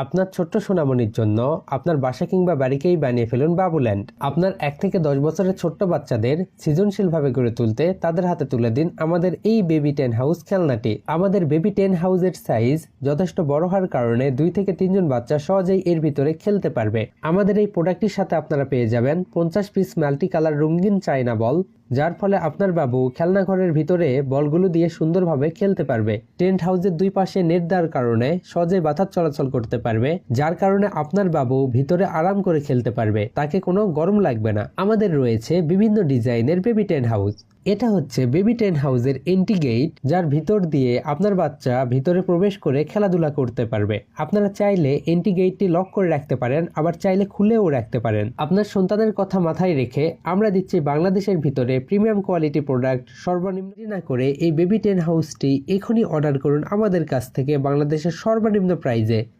আপনার ছোট্ট সোনামণির জন্য আপনার বাসা কিংবা বাড়িকেই বানিয়ে ফেলুন বাবুল্যান্ড। আপনার 1 থেকে 10 বছরের ছোট্ট বাচ্চাদের সৃজনশীলভাবে গড়ে তুলতে তাদের হাতে তুলে দিন আমাদের এই বেবি টেন হাউস খেলনাটি। আমাদের বেবি টেন হাউসের সাইজ যথেষ্ট বড় হওয়ার কারণে 2 থেকে 3 জন বাচ্চা সহজেই এর ভিতরে খেলতে পারবে। আমাদের এই প্রোডাক্টটির সাথে আপনারা পেয়ে যাবেন 50 পিস মাল্টি কালার রঙিন চায়না বল, যার ফলে আপনার বাবু খেলনাঘরের ভিতরে বলগুলো দিয়ে সুন্দরভাবে খেলতে পারবে। টেন্ট হাউসের দুই পাশে নেট দেওয়ার কারণে সহজে বাতাস চলাচল করতে পারবে, যার কারণে আপনার বাবু ভিতরে আরাম করে খেলতে পারবে, তাকে কোনো গরম লাগবে না। আমাদের রয়েছে বিভিন্ন ডিজাইনের বেবি টেন্ট হাউস। এটা হচ্ছে বেবি টেন্ট হাউসের এন্ট্রি গেট, যার ভিতর দিয়ে আপনার বাচ্চা ভিতরে প্রবেশ করে খেলাধুলা করতে পারবে। আপনারা চাইলে এন্ট্রি গেটটি লক করে রাখতে পারেন, আবার চাইলে খুলেও রাখতে পারেন। আপনার সন্তানের কথা মাথায় রেখে আমরা দিচ্ছি বাংলাদেশের ভিতরে প্রিমিয়াম কোয়ালিটি প্রোডাক্ট সর্বনিম্ন না করে। এই বেবি টেন্ট হাউসটি এখনই অর্ডার করুন আমাদের কাছ থেকে বাংলাদেশের সর্বনিম্ন প্রাইজে।